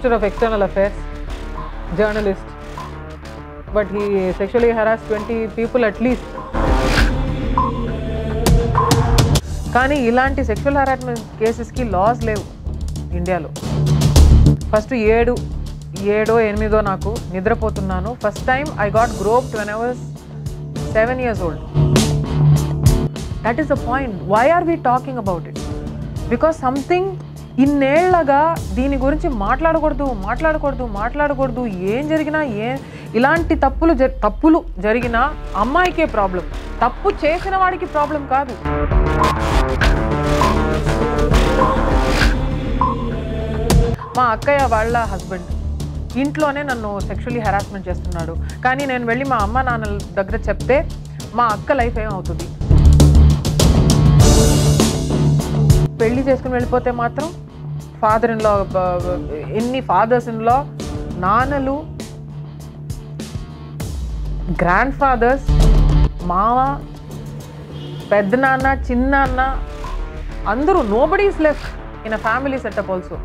Minister of External Affairs, journalist, but he sexually harassed 20 people at least. కానీ ఇలాంటి sexual harassment కేసెస్కి loss లేవు ఇండియాలో. First 7 8 నాకు నిద్రపోతున్నాను. First time I got groped when I was 7 years old. That is the point. Why are we talking about it? Because something ఇన్నేళ్లగా దీని గురించి మాట్లాడకూడదు. ఏం జరిగినా ఇలాంటి తప్పులు జరిగినా అమ్మాయికే ప్రాబ్లం, తప్పు చేసిన వాడికి ప్రాబ్లం కాదు. మా అక్కయ్య వాళ్ళ హస్బెండ్ ఇంట్లోనే నన్ను సెక్షువల్లీ హెరాస్మెంట్ చేస్తున్నాడు. కానీ నేను వెళ్ళి మా అమ్మ నాన్నల దగ్గర చెప్తే మా అక్క లైఫ్ ఏమవుతుంది? పెళ్లి చేసుకుని వెళ్ళిపోతే మాత్రం ఫాదర్ ఇన్ లా, ఎన్ని ఫాదర్స్ ఇన్ లా, నాన్నలు, గ్రాండ్ ఫాదర్స్, మామ, పెద్దనాన్న, చిన్నాన్న, అందరూ, nobody is left in a family setup also.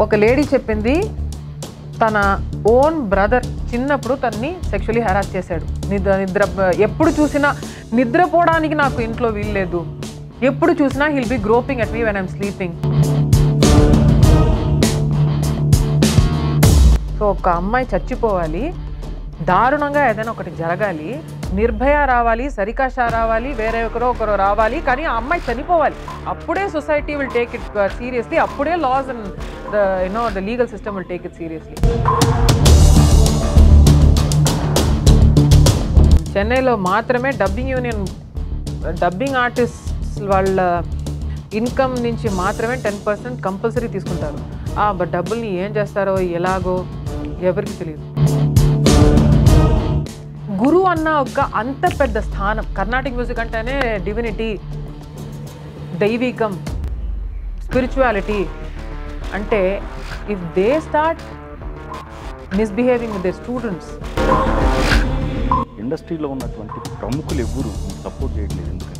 ఒక లేడీ చెప్పింది, తన ఓన్ బ్రదర్ చిన్నప్పుడు తన్ని సెక్షువల్లీ హెరాస్ చేశాడు. ఎప్పుడు చూసినా నిద్రపోవడానికి నాకు ఇంట్లో వీల్లేదు, ఎప్పుడు చూసినా he'll be groping at me when I'm sleeping. So ఒక అమ్మాయి చచ్చిపోవాలి, దారుణంగా ఏదైనా ఒకటి జరగాలి, నిర్భయ రావాలి, సరికాష రావాలి, వేరే ఒకరు రావాలి, కానీ ఆ అమ్మాయి చనిపోవాలి. అప్పుడే society will take it seriously, అప్పుడే laws and the legal system will take it seriously. చెన్నైలో మాత్రమే డబ్బింగ్ ఆర్టిస్ట్ వాళ్ళ ఇన్కమ్ నుంచి మాత్రమే 10% కంపల్సరీ తీసుకుంటారు. బట్ డబ్బుల్ని ఏం చేస్తారో ఎలాగో ఎవరికి తెలియదు. గురు అన్న ఒక అంత పెద్ద స్థానం. కర్ణాటిక్ మ్యూజిక్ అంటేనే డివినిటీ, దైవికం, స్పిరిచువాలిటీ. అంటే if they start misbehaving with the students. ఇండస్ట్రీలో ఉన్నటువంటి ప్రముఖులు ఎవరు సపోర్ట్ చేయట్లేదు ఎందుకని?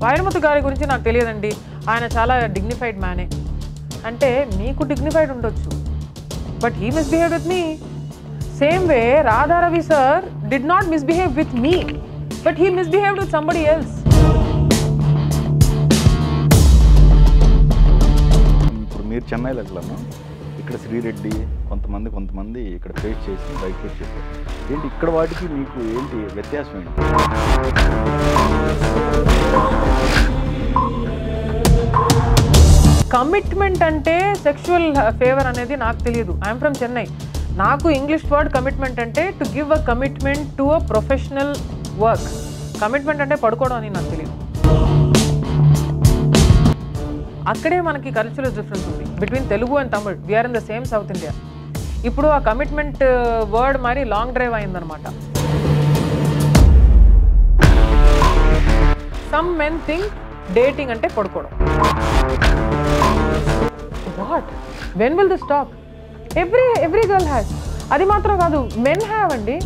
వైరముతు గారి గురించి నాకు తెలియదండి. ఆయన చాలా డిగ్నిఫైడ్ మ్యానే. అంటే మీకు డిగ్నిఫైడ్ ఉండొచ్చు, but he misbehave with me. Same way Radha Ravi sir did not misbehave with me, but he misbehaved with somebody else. ఇప్పుడు మీరు చెన్నైలో వెళ్ళాము, ఇక్కడ శ్రీరెడ్డి కొంతమంది ఇక్కడ ఫేస్ చేసి బయట ఫేస్ చేశారు. ఏంటి ఇక్కడ వాటికి మీకు ఏంటి వ్యత్యాసం ఏంటి? కమిట్మెంట్ అంటే సెక్షువల్ ఫేవర్ అనేది నాకు తెలియదు. I'm from Chennai. నాకు ఇంగ్లీష్ వర్డ్ కమిట్మెంట్ అంటే to give a commitment to a professional work. Commitment అంటే పడుకోవడం అని నాకు తెలియదు. అక్కడే మనకి కల్చరల్ డిఫరెన్స్ ఉంది between Telugu and Tamil. We are in the same south India. ఇప్పుడు ఆ కమిట్మెంట్ వర్డ్ మరి లాంగ్ డ్రైవ్ అయిందనమాట. సమ్ మెన్ థింక్ డేటింగ్ అంటే పడుకోవడం. What? When will this stop? Every girl has. అది మాత్రం కాదు, మెన్ హ్యావ్ అండి.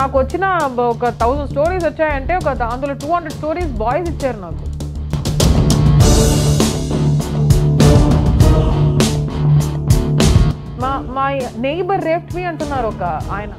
నాకు వచ్చిన ఒక 1000 స్టోరీస్ వచ్చాయంటే అందులో 200 స్టోరీస్ బాయ్స్ ఇచ్చారు నాకు. మా నైబర్ రేప్డ్ మీ అంటున్నారు ఒక ఆయన.